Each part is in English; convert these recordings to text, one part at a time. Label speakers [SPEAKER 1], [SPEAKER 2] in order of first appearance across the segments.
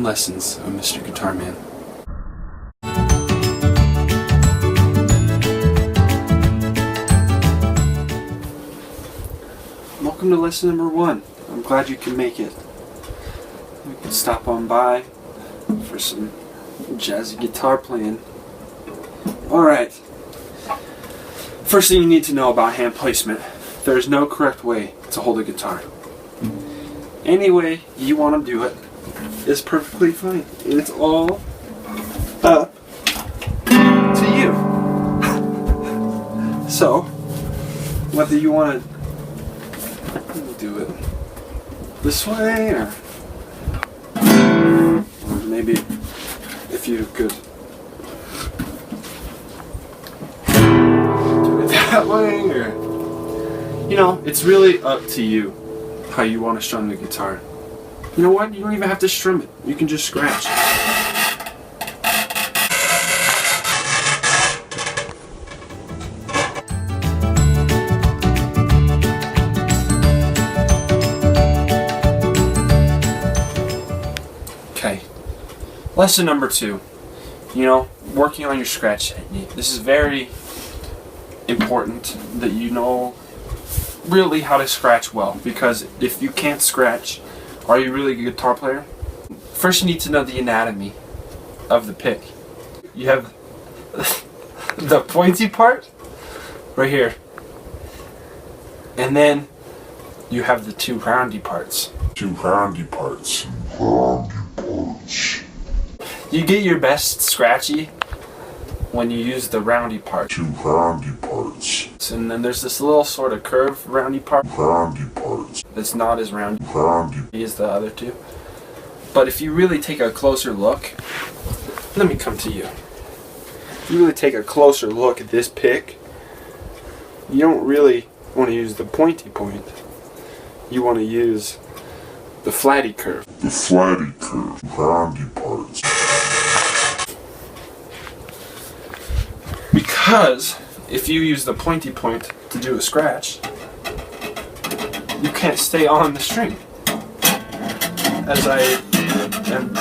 [SPEAKER 1] lessons of Mr. Guitar Man. Welcome to lesson number 1. I'm glad you can make it. We can stop on by for some jazzy guitar playing. Alright. First thing you need to know about hand placement. There is no correct way to hold a guitar. Any way you want to do it is perfectly fine. It's all up to you. So, whether you want to do it this way or maybe if you could do it that way, or it's really up to you how you want to strum the guitar. You know what? You don't even have to strum it. You can just scratch. Okay. Lesson number 2. Working on your scratch technique. This is very important that you know really how to scratch well, because if you can't scratch, are you really a good guitar player? First you need to know the anatomy of the pick. You have the pointy part right here, and then you have the 2 roundy parts. You get your best scratchy when you use the roundy part. And then there's this little sort of curved roundy part. That's not as roundy as the other 2. But if you really take a closer look, let me come to you. If you really take a closer look at this pick, you don't really want to use the pointy point. You want to use the flatty curve. Roundy parts. Because if you use the pointy point to do a scratch, you can't stay on the string. As I am.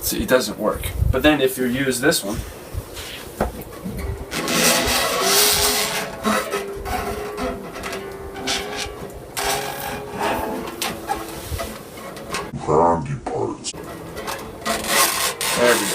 [SPEAKER 1] See, it doesn't work. But then if you use this one,
[SPEAKER 2] roundy parts.
[SPEAKER 1] There we go.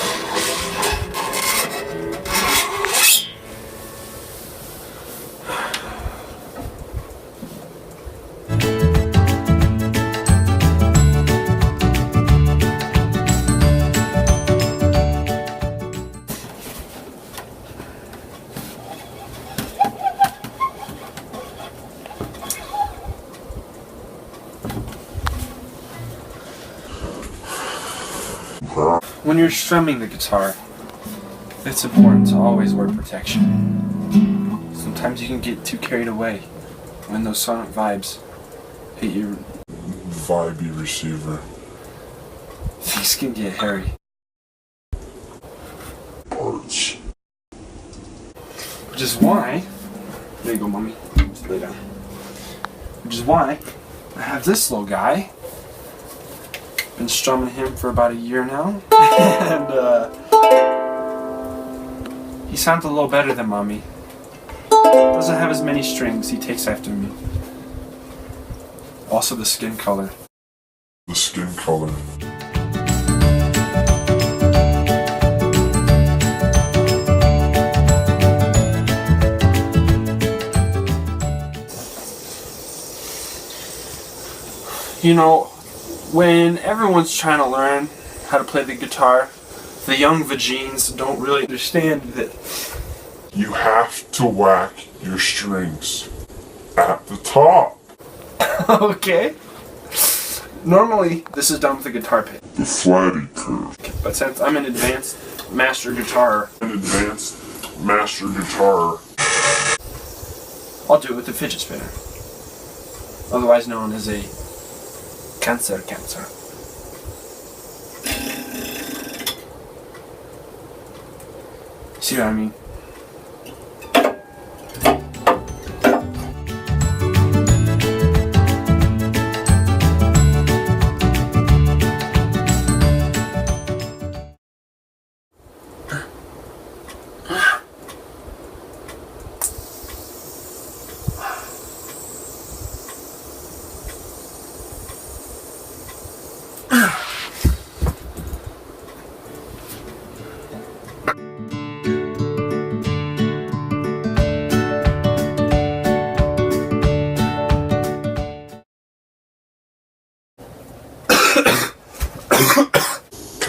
[SPEAKER 1] When you're strumming the guitar, it's important to always wear protection. Sometimes you can get too carried away when those sonic vibes hit your
[SPEAKER 2] vibey receiver.
[SPEAKER 1] Things can get hairy.
[SPEAKER 2] Parts.
[SPEAKER 1] Which is why, there you go, mommy, just lay down. Which is why I have this little guy. Been strumming him for about a year now, and he sounds a little better than mommy. Doesn't have as many strings. He takes after me. Also the skin color. When everyone's trying to learn how to play the guitar, the young vagines don't really understand that
[SPEAKER 2] you have to whack your strings at the top.
[SPEAKER 1] Okay. Normally, this is done with a guitar pick.
[SPEAKER 2] The flatty curve.
[SPEAKER 1] But since I'm an advanced master guitarer, I'll do it with the fidget spinner. Otherwise known as a cancer. See what I mean?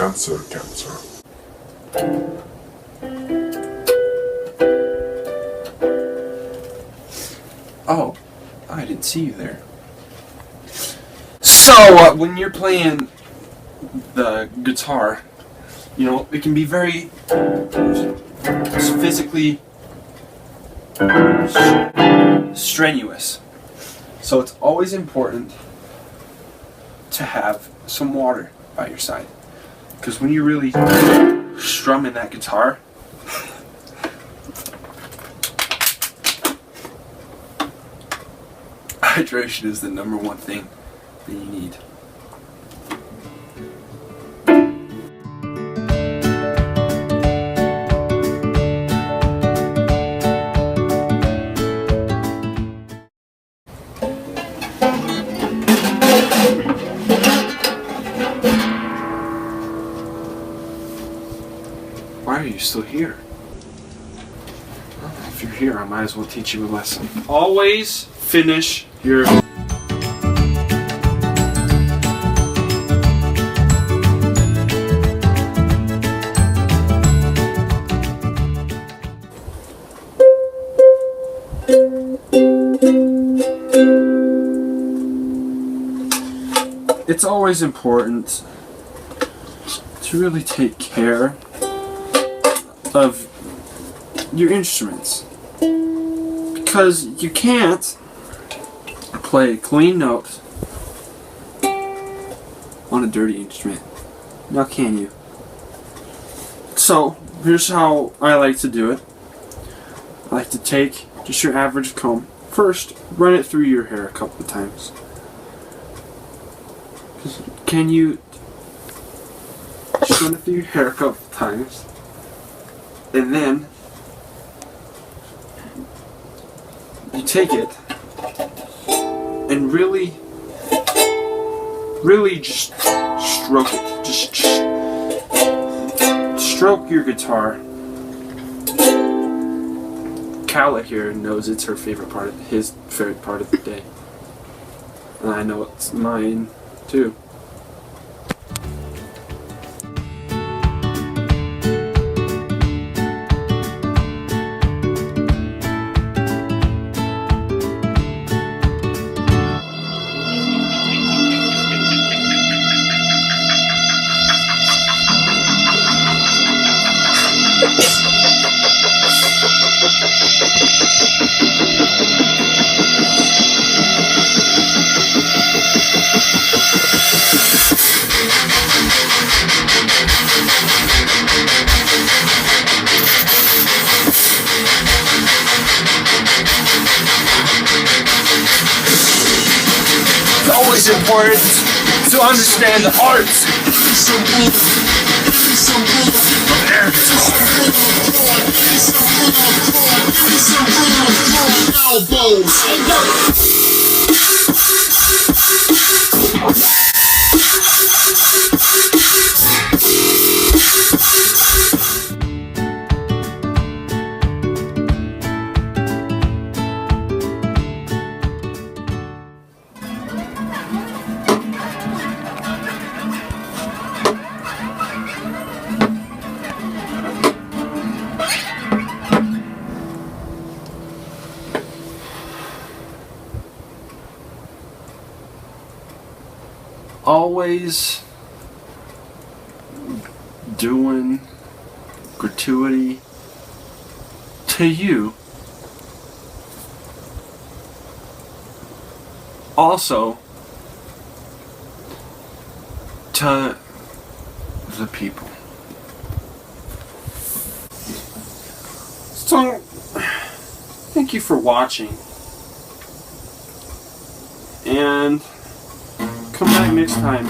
[SPEAKER 2] Cancer.
[SPEAKER 1] Oh, I didn't see you there. So, when you're playing the guitar, you know, it can be very physically strenuous. So it's always important to have some water by your side. Because when you're really strumming that guitar, hydration is the number one thing that you need. Why are you still here? Well, if you're here, I might as well teach you a lesson. Always finish your... It's always important to really take care of your instruments, because you can't play a clean note on a dirty instrument. Now can you? So here's how I like to do it. I like to take just your average comb. First, run it through your hair a couple of times. Can you just run it through your hair a couple of times? And then you take it and really just stroke it. Just stroke your guitar. Calla here knows it's her favorite part, his favorite part of the day. And I know it's mine too. It's always important to understand the arts of air always doing gratuity to you. Also to the people. So thank you for watching, and come back next time.